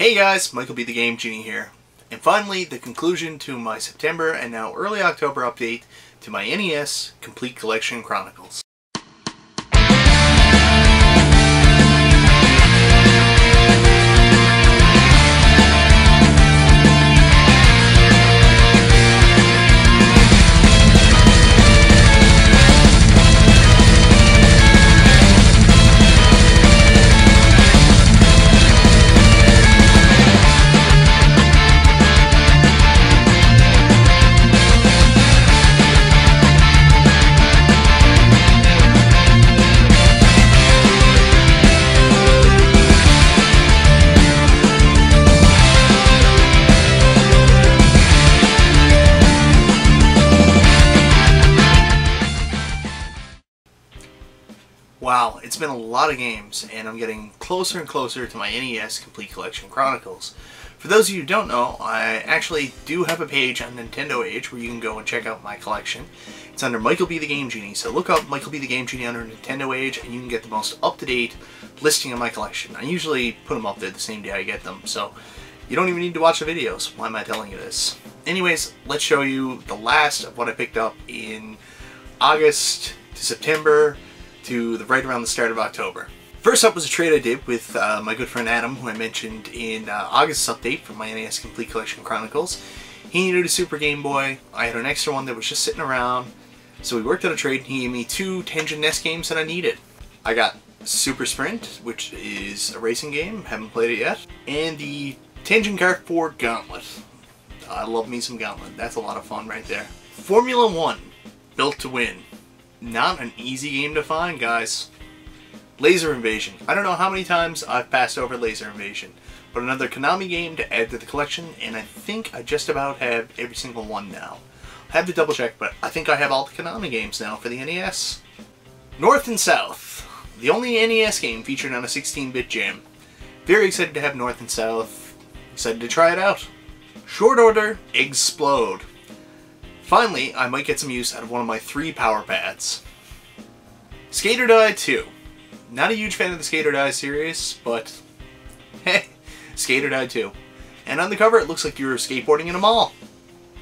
Hey guys, Michael B. the Game Genie here. And finally, the conclusion to my September and now early October update to my NES Complete Collection Chronicles. Wow, it's been a lot of games, and I'm getting closer and closer to my NES Complete Collection Chronicles. For those of you who don't know, I actually do have a page on Nintendo Age where you can go and check out my collection. It's under Michael B. the Game Genie, so look up Michael B. the Game Genie under Nintendo Age and you can get the most up-to-date listing of my collection. I usually put them up there the same day I get them, so you don't even need to watch the videos. Why am I telling you this? Anyways, let's show you the last of what I picked up in August to September to right around the start of October. First up was a trade I did with my good friend Adam, who I mentioned in August's update from my NES Complete Collection Chronicles. He needed a Super Game Boy. I had an extra one that was just sitting around, so we worked out a trade and he gave me two Tengen NES games that I needed. I got Super Sprint, which is a racing game, haven't played it yet, and the Tengen Kart 4 Gauntlet. I love me some Gauntlet, that's a lot of fun right there. Formula 1, Built to Win. Not an easy game to find, guys. Laser Invasion. I don't know how many times I've passed over Laser Invasion, but another Konami game to add to the collection, and I think I just about have every single one now. I have to double check, but I think I have all the Konami games now for the NES. North and South. The only NES game featured on a 16-bit jam. Very excited to have North and South. Excited to try it out. Short Order Explode. Finally, I might get some use out of one of my 3 power pads. Skate or Die 2. Not a huge fan of the Skate or Die series, but hey, Skate or Die 2. And on the cover it looks like you're skateboarding in a mall.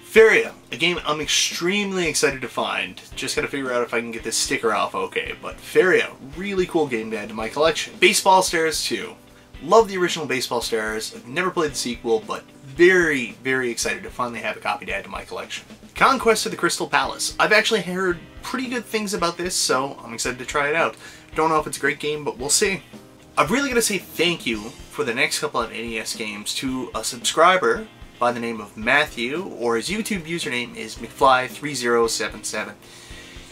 Feria, a game I'm extremely excited to find. Just gotta figure out if I can get this sticker off okay, but Feria, really cool game to add to my collection. Baseball Stars 2. Love the original Baseball Stars. I've never played the sequel, but very, very excited to finally have a copy to add to my collection. Conquest of the Crystal Palace. I've actually heard pretty good things about this, so I'm excited to try it out. Don't know if it's a great game, but we'll see. I'm really going to say thank you for the next couple of NES games to a subscriber by the name of Matthew, or his YouTube username is McFly3077.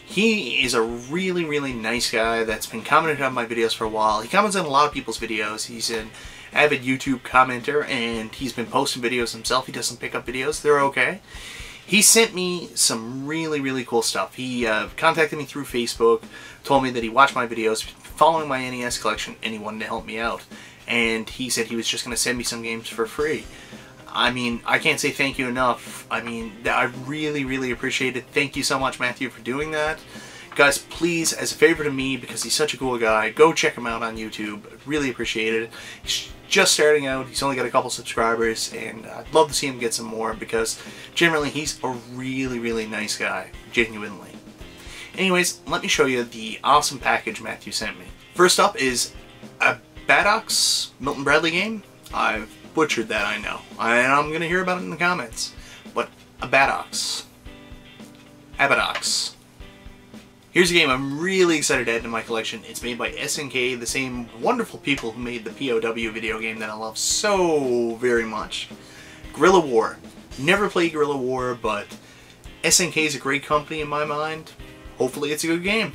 He is a really, really nice guy that's been commenting on my videos for a while. He comments on a lot of people's videos. He's an avid YouTube commenter, and he's been posting videos himself. He does some pickup videos. They're okay. He sent me some really, really cool stuff. He contacted me through Facebook, told me that he watched my videos, following my NES collection, and he wanted to help me out. And he said he was just going to send me some games for free. I mean, I can't say thank you enough. I mean, I really, really appreciate it. Thank you so much, Matthew, for doing that. Guys, please, as a favor to me, because he's such a cool guy, go check him out on YouTube. Really appreciate it. He's just starting out. He's only got a couple subscribers, and I'd love to see him get some more because generally he's a really, really nice guy. Genuinely. Anyways, let me show you the awesome package Matthew sent me. First up is a Badox Milton Bradley game. I've butchered that, I know. And I'm going to hear about it in the comments. But a Badox. Abadox. Here's a game I'm really excited to add to my collection. It's made by SNK, the same wonderful people who made the POW video game that I love so very much. Guerrilla War. Never played Guerrilla War, but SNK is a great company in my mind. Hopefully it's a good game.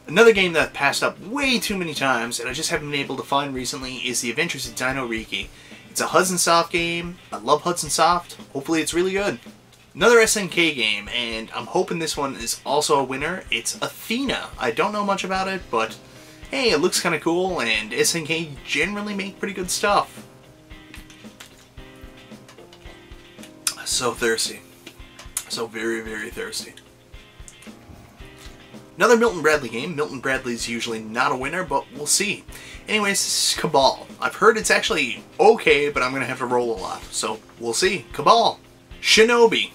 Another game that I've passed up way too many times and I just haven't been able to find recently is The Adventures of Dino Riki. It's a Hudson Soft game. I love Hudson Soft. Hopefully it's really good. Another SNK game, and I'm hoping this one is also a winner. It's Athena. I don't know much about it, but hey, it looks kind of cool, and SNK generally make pretty good stuff. So thirsty. So very, very thirsty. Another Milton Bradley game. Milton Bradley's usually not a winner, but we'll see. Anyways, this is Cabal. I've heard it's actually okay, but I'm going to have to roll a lot, so we'll see. Cabal. Shinobi.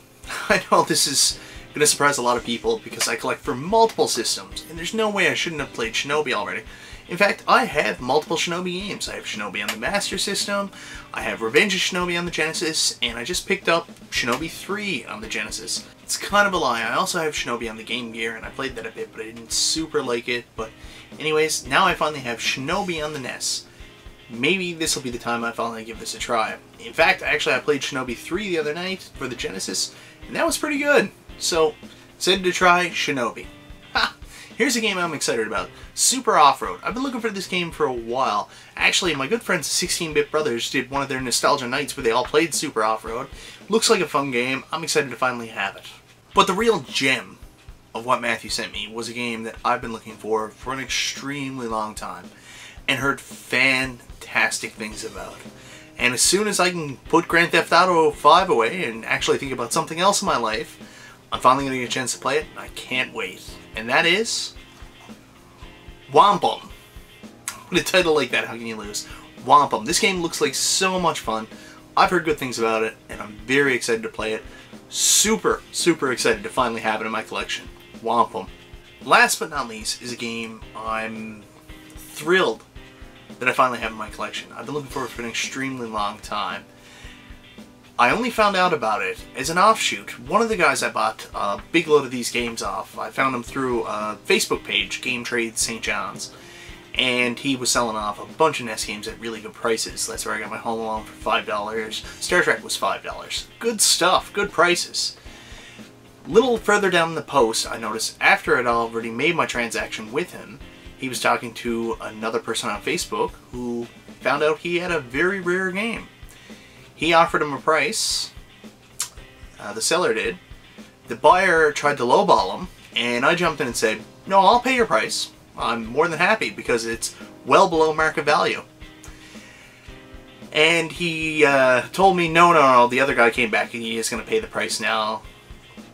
I know this is going to surprise a lot of people because I collect for multiple systems, and there's no way I shouldn't have played Shinobi already. In fact, I have multiple Shinobi games. I have Shinobi on the Master System, I have Revenge of Shinobi on the Genesis, and I just picked up Shinobi 3 on the Genesis. It's kind of a lie. I also have Shinobi on the Game Gear, and I played that a bit, but I didn't super like it. But anyways, now I finally have Shinobi on the NES. Maybe this will be the time I finally give this a try. In fact, actually I played Shinobi 3 the other night for the Genesis, and that was pretty good. So, excited to try Shinobi. Ha! Here's a game I'm excited about. Super Off-Road. I've been looking for this game for a while. Actually, my good friends 16-Bit Brothers did one of their nostalgia nights where they all played Super Off-Road. Looks like a fun game. I'm excited to finally have it. But the real gem of what Matthew sent me was a game that I've been looking for an extremely long time and heard fantastic things about. And as soon as I can put Grand Theft Auto 5 away and actually think about something else in my life, I'm finally going to get a chance to play it, and I can't wait. And that is Wampum. With a title like that, how can you lose? Wampum. This game looks like so much fun. I've heard good things about it, and I'm very excited to play it. Super, super excited to finally have it in my collection. Wampum. Last but not least is a game I'm thrilled that I finally have in my collection. I've been looking for it for an extremely long time. I only found out about it as an offshoot. One of the guys I bought a big load of these games off, I found him through a Facebook page, Game Trade St. John's, and he was selling off a bunch of NES games at really good prices. That's where I got my Home Alone for $5. Star Trek was $5. Good stuff, good prices. A little further down the post, I noticed after I'd already made my transaction with him, he was talking to another person on Facebook who found out he had a very rare game. He offered him a price, the seller did. The buyer tried to lowball him, and I jumped in and said, no, I'll pay your price. I'm more than happy because it's well below market value. And he told me, no, the other guy came back and he is going to pay the price now.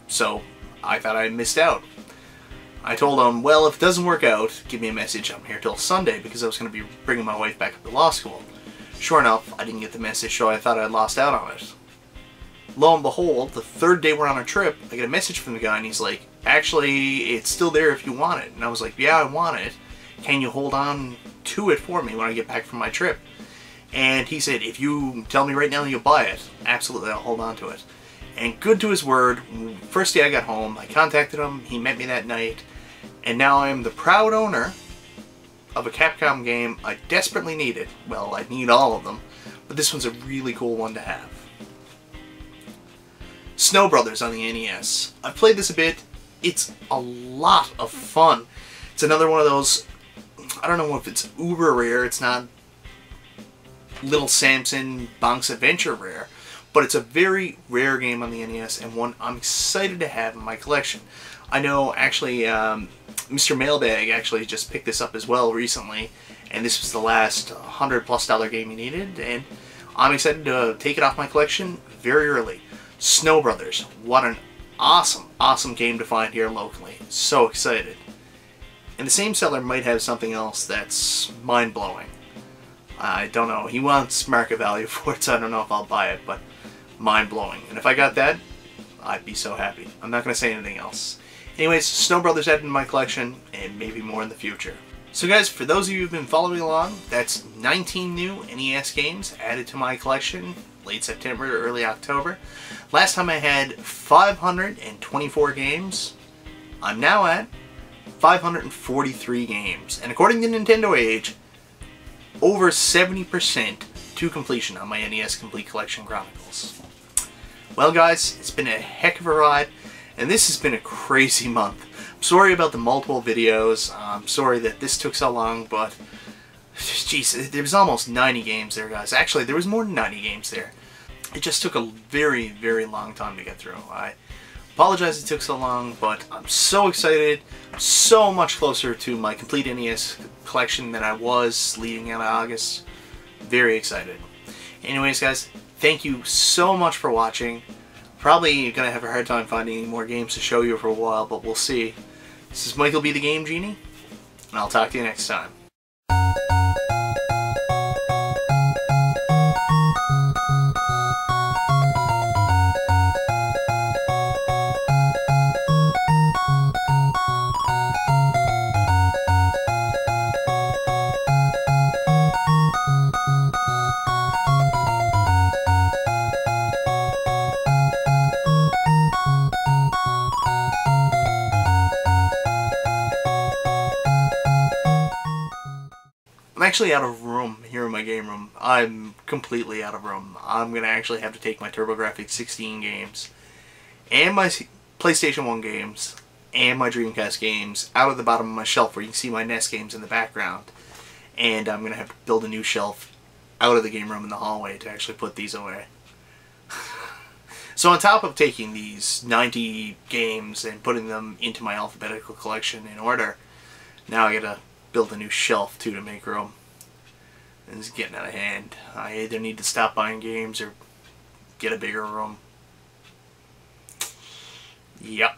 So I thought I missed out. I told him, well, if it doesn't work out, give me a message. I'm here till Sunday because I was going to be bringing my wife back up to law school. Sure enough, I didn't get the message, so I thought I'd lost out on it. Lo and behold, the third day we're on a trip, I get a message from the guy, and he's like, actually, it's still there if you want it. And I was like, yeah, I want it. Can you hold on to it for me when I get back from my trip? And he said, if you tell me right now you'll buy it, absolutely, I'll hold on to it. And good to his word, first day I got home, I contacted him, he met me that night, and now I am the proud owner of a Capcom game I desperately needed. Well, I need all of them, but this one's a really cool one to have. Snow Brothers on the NES. I've played this a bit. It's a lot of fun. It's another one of those, I don't know if it's uber rare, it's not Little Samson Bonk's Adventure rare, but it's a very rare game on the NES and one I'm excited to have in my collection. I know actually Mr. Mailbag actually just picked this up as well recently, and this was the last $100+ game he needed, and I'm excited to take it off my collection very early. Snow Brothers, what an awesome, awesome game to find here locally. So excited. And the same seller might have something else that's mind-blowing. I don't know. He wants market value for it, so I don't know if I'll buy it, but mind-blowing. And if I got that, I'd be so happy. I'm not going to say anything else. Anyways, Snow Brothers added in my collection, and maybe more in the future. So guys, for those of you who've been following along, that's 19 new NES games added to my collection, late September, early October. Last time I had 524 games. I'm now at 543 games. And according to Nintendo Age, over 70% to completion on my NES Complete Collection Chronicles. Well guys, it's been a heck of a ride. And this has been a crazy month. I'm sorry about the multiple videos. I'm sorry that this took so long, but jeez, there was almost 90 games there, guys. Actually, there was more than 90 games there. It just took a very, very long time to get through. I apologize it took so long, but I'm so excited. I'm so much closer to my complete NES collection than I was leading out of August. Very excited. Anyways, guys, thank you so much for watching. Probably going to have a hard time finding any more games to show you for a while, but we'll see. This is Michael B. the Game Genie, and I'll talk to you next time. I'm actually out of room here in my game room. I'm completely out of room. I'm going to actually have to take my TurboGrafx 16 games and my PlayStation 1 games and my Dreamcast games out of the bottom of my shelf where you can see my NES games in the background. And I'm going to have to build a new shelf out of the game room in the hallway to actually put these away. So on top of taking these 90 games and putting them into my alphabetical collection in order, now I gotta build a new shelf too to make room. And it's getting out of hand. I either need to stop buying games or get a bigger room. Yep.